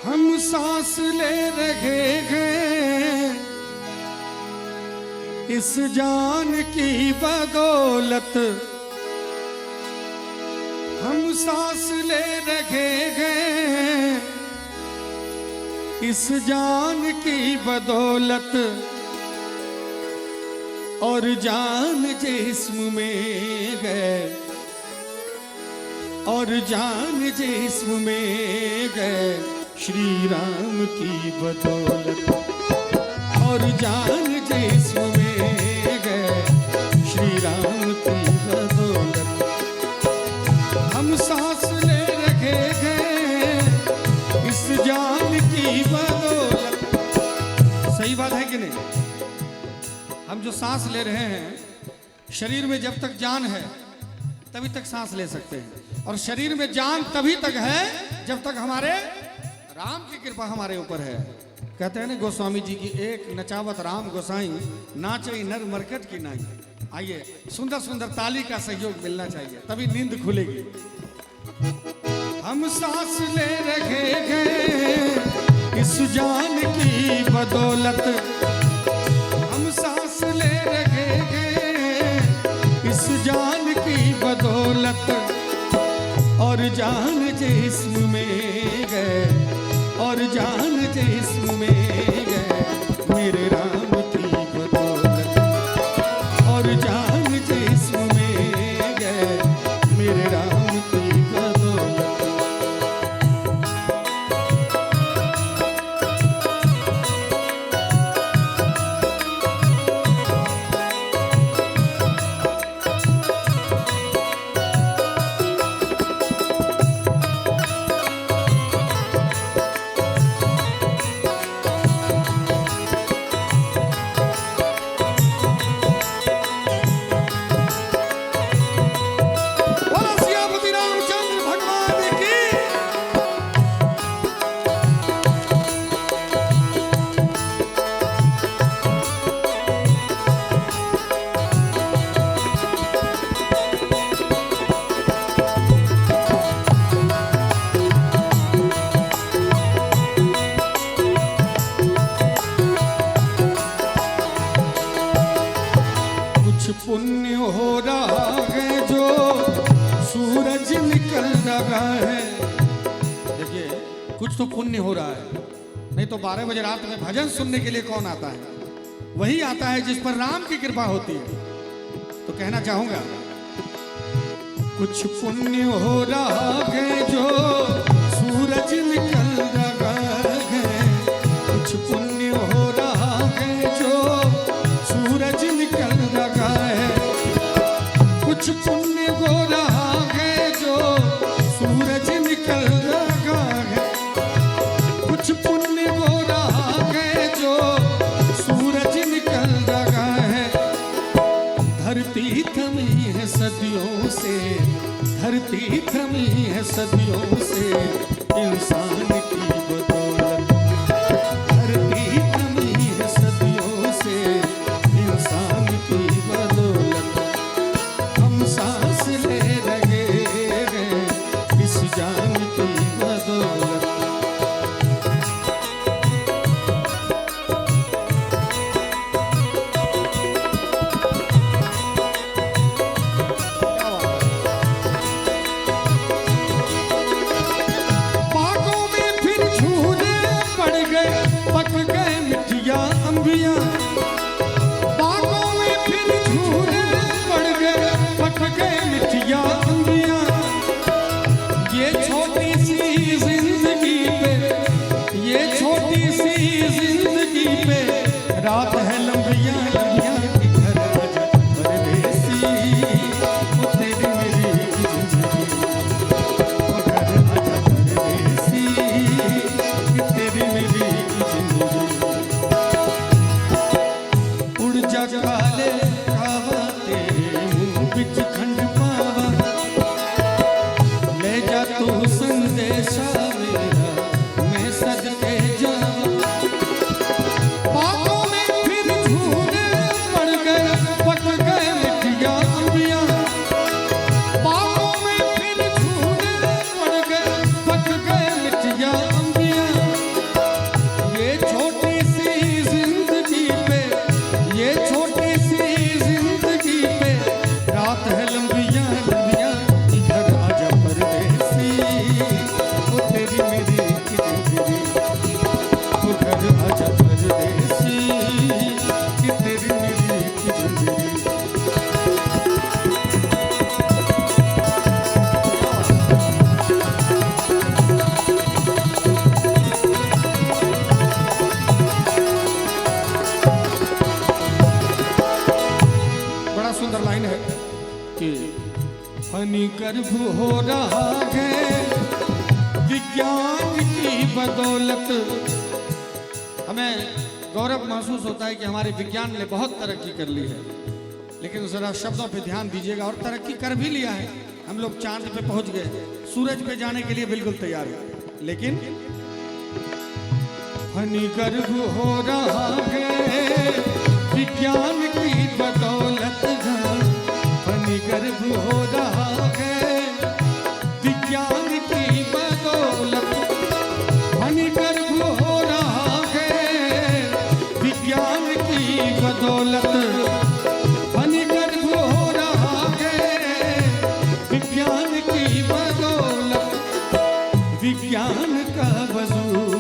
हम सांस ले रहे हैं इस जान की बदौलत, हम सांस ले रहे हैं इस जान की बदौलत, और जान जिस्म में गए, और जान जिस्म में गए श्री राम की बदौलत, और जान जिस्म में गए श्री राम की बदौलत। हम सांस ले रहे हैं इस जान की बदौलत। सही बात है कि नहीं? हम जो सांस ले रहे हैं, शरीर में जब तक जान है तभी तक सांस ले सकते हैं, और शरीर में जान तभी तक है जब तक हमारे राम की कृपा हमारे ऊपर है। कहते हैं ना गोस्वामी जी की, एक नचावत राम गोसाई, नाचे नर मरकट की नाई। आइए, सुंदर सुंदर ताली का सहयोग मिलना चाहिए, तभी नींद खुलेगी। हम सांस ले रहे हैं इस जान की बदौलत, हम सांस ले रहे हैं इस जान की बदौलत, और जान जिस्म में गए, और जान जिस्म में गए मेरे राम की बदौलत, और जान जिस्म में गए मेरे राम की बदौलत। पुण्य हो रहा है जो सूरज निकल रहा है। देखिए, कुछ तो पुण्य हो रहा है, नहीं तो 12 बजे रात में भजन सुनने के लिए कौन आता है? वही आता है जिस पर राम की कृपा होती है। तो कहना चाहूंगा, कुछ पुण्य हो रहा है जो सूरज निकल रहा है, कुछ पुण्य हो रहा है जो सूरज निकल रहा है, कुछ पुण्य हो रहा है जो सूरज निकल रहा है, कुछ पुण्य हो रहा है जो सूरज निकल रहा है। धरती थमी है सदियों से, धरती थमी है सदियों से इंसान की बदौलत, धरती थमी है सदियों से इंसान की बदौलत। हम सांस ले रहे हैं इस जान की बदौलत। बागों में फिर झूले पड़ गए, पक गए मिठिया अंबिया, बागों में फिर झूले पड़ गए, पक गए मिठिया अंबिया। ये छोटी सी जिंदगी पे, ये छोटी सी जिंदगी पे रात है लंबिया लंबिया, घर आजा परदेसी, ओ तेरी मेरी जिंदगी, ओ घर आजा परदेसी, तेरी मेरी जिंदगी। उड़ जा काले कावा तेरे मुंह बिच खंड पावा, ले जा तू संदेशा गर्भ हो रहा है विज्ञान की बदौलत। हमें गौरव महसूस होता है कि हमारे विज्ञान ने बहुत तरक्की कर ली है, लेकिन जरा शब्दों पे ध्यान दीजिएगा। और तरक्की कर भी लिया है, हम लोग चांद पे पहुंच गए, सूरज पे जाने के लिए बिल्कुल तैयार है, लेकिन फनी गर्भ हो रहा है विज्ञान की बदौलत। फनी गर्भ हो रहा है विज्ञान की बदौलत। फनी गर्भ हो रहा है विज्ञान की बदौलत। फनी गर्भ हो रहा है विज्ञान की बदौलत। विज्ञान का वजूद